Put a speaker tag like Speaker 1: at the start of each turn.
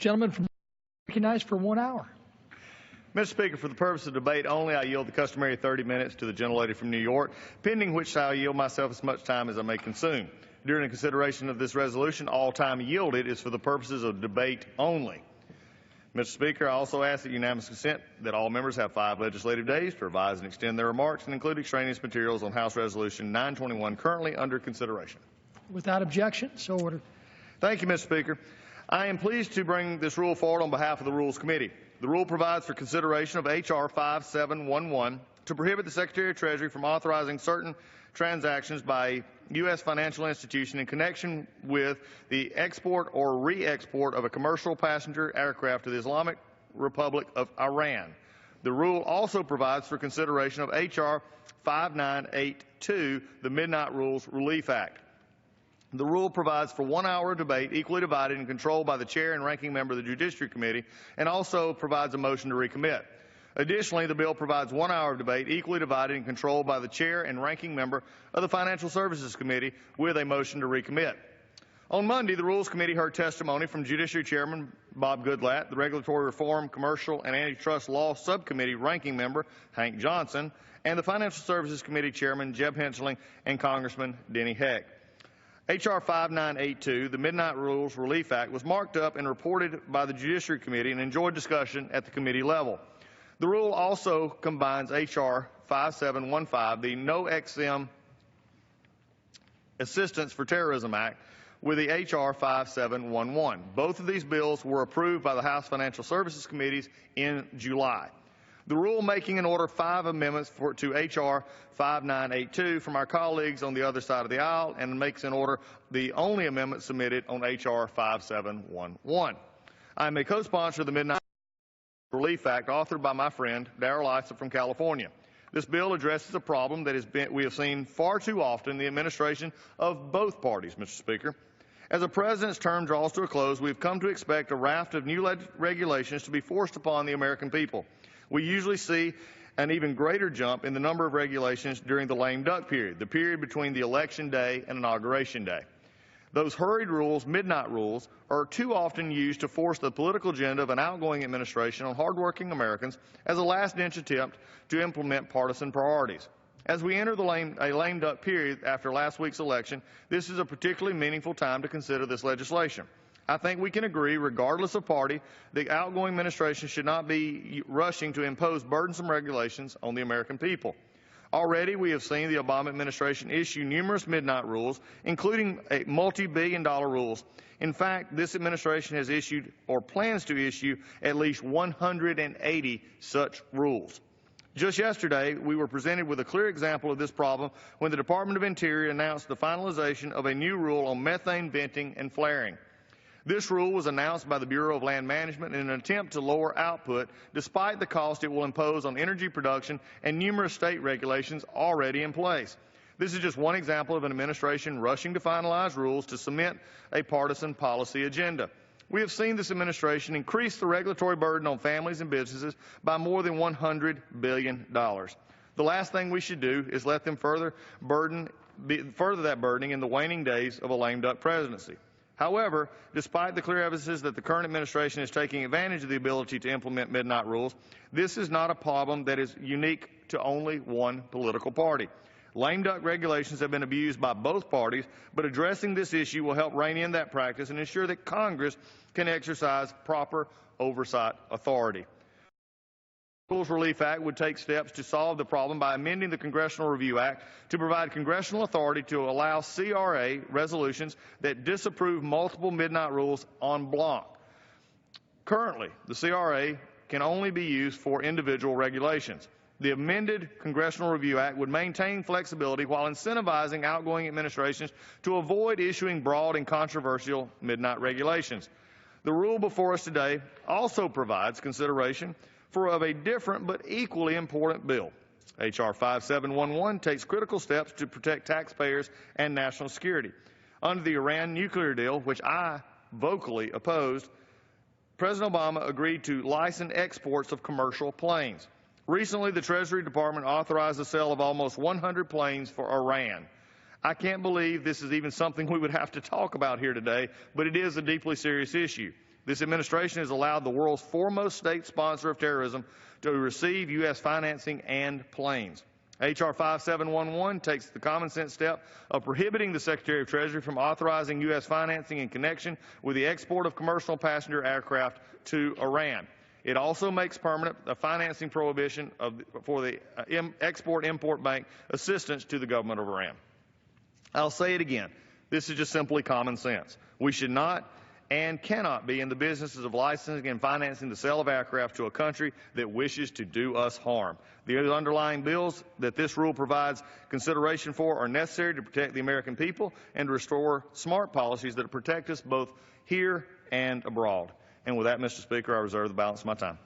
Speaker 1: Gentleman from recognized for 1 hour.
Speaker 2: Mr. Speaker, for the purpose of debate only, I yield the customary 30 minutes to the gentlelady from New York, pending which I yield myself as much time as I may consume. During the consideration of this resolution, all time yielded is for the purposes of debate only. Mr. Speaker, I also ask that unanimous consent that all members have 5 legislative days to revise and extend their remarks and include extraneous materials on House Resolution 921 currently under consideration.
Speaker 1: Without objection, so ordered.
Speaker 2: Thank you, Mr. Speaker. I am pleased to bring this rule forward on behalf of the Rules Committee. The rule provides for consideration of H.R. 5711 to prohibit the Secretary of Treasury from authorizing certain transactions by a U.S. financial institution in connection with the export or re-export of a commercial passenger aircraft to the Islamic Republic of Iran. The rule also provides for consideration of H.R. 5982, the Midnight Rules Relief Act. The rule provides for 1 hour of debate equally divided and controlled by the chair and ranking member of the Judiciary Committee, and also provides a motion to recommit. Additionally, the bill provides 1 hour of debate equally divided and controlled by the chair and ranking member of the Financial Services Committee with a motion to recommit. On Monday, the Rules Committee heard testimony from Judiciary Chairman Bob Goodlatte, the Regulatory Reform, Commercial, and Antitrust Law Subcommittee ranking member Hank Johnson, and the Financial Services Committee Chairman Jeb Hensling and Congressman Denny Heck. H.R. 5982, the Midnight Rules Relief Act, was marked up and reported by the Judiciary Committee and enjoyed discussion at the committee level. The rule also combines H.R. 5715, the No-XM Assistance for Terrorism Act, with the H.R. 5711. Both of these bills were approved by the House Financial Services Committees in July. The rule making an order 5 amendments to H.R. 5982 from our colleagues on the other side of the aisle and makes an order the only amendment submitted on H.R. 5711. I am a co-sponsor of the Midnight Relief Act authored by my friend Darrell Issa from California. This bill addresses a problem that we have seen far too often in the administration of both parties, Mr. Speaker. As the President's term draws to a close, we have come to expect a raft of new regulations to be forced upon the American people. We usually see an even greater jump in the number of regulations during the lame duck period, the period between the election day and inauguration day. Those hurried rules, midnight rules, are too often used to force the political agenda of an outgoing administration on hardworking Americans as a last-ditch attempt to implement partisan priorities. As we enter a lame duck period after last week's election, this is a particularly meaningful time to consider this legislation. I think we can agree, regardless of party, the outgoing administration should not be rushing to impose burdensome regulations on the American people. Already, we have seen the Obama administration issue numerous midnight rules, including multi-billion-dollar rules. In fact, this administration has issued or plans to issue at least 180 such rules. Just yesterday, we were presented with a clear example of this problem when the Department of Interior announced the finalization of a new rule on methane venting and flaring. This rule was announced by the Bureau of Land Management in an attempt to lower output, despite the cost it will impose on energy production and numerous state regulations already in place. This is just one example of an administration rushing to finalize rules to cement a partisan policy agenda. We have seen this administration increase the regulatory burden on families and businesses by more than $100 billion. The last thing we should do is let them further that burdening in the waning days of a lame duck presidency. However, despite the clear evidences that the current administration is taking advantage of the ability to implement midnight rules, this is not a problem that is unique to only one political party. Lame duck regulations have been abused by both parties, but addressing this issue will help rein in that practice and ensure that Congress can exercise proper oversight authority. The Rules Relief Act would take steps to solve the problem by amending the Congressional Review Act to provide congressional authority to allow CRA resolutions that disapprove multiple midnight rules en bloc. Currently, the CRA can only be used for individual regulations. The amended Congressional Review Act would maintain flexibility while incentivizing outgoing administrations to avoid issuing broad and controversial midnight regulations. The rule before us today also provides consideration for a different but equally important bill. H.R. 5711 takes critical steps to protect taxpayers and national security. Under the Iran nuclear deal, which I vocally opposed, President Obama agreed to license exports of commercial planes. Recently, the Treasury Department authorized the sale of almost 100 planes for Iran. I can't believe this is even something we would have to talk about here today, but it is a deeply serious issue. This administration has allowed the world's foremost state sponsor of terrorism to receive U.S. financing and planes. H.R. 5711 takes the common sense step of prohibiting the Secretary of Treasury from authorizing U.S. financing in connection with the export of commercial passenger aircraft to Iran. It also makes permanent a financing prohibition for the Export-Import Bank assistance to the government of Iran. I'll say it again. This is just simply common sense. We should not and cannot be in the businesses of licensing and financing the sale of aircraft to a country that wishes to do us harm. The underlying bills that this rule provides consideration for are necessary to protect the American people and to restore smart policies that protect us both here and abroad. And with that, Mr. Speaker, I reserve the balance of my time.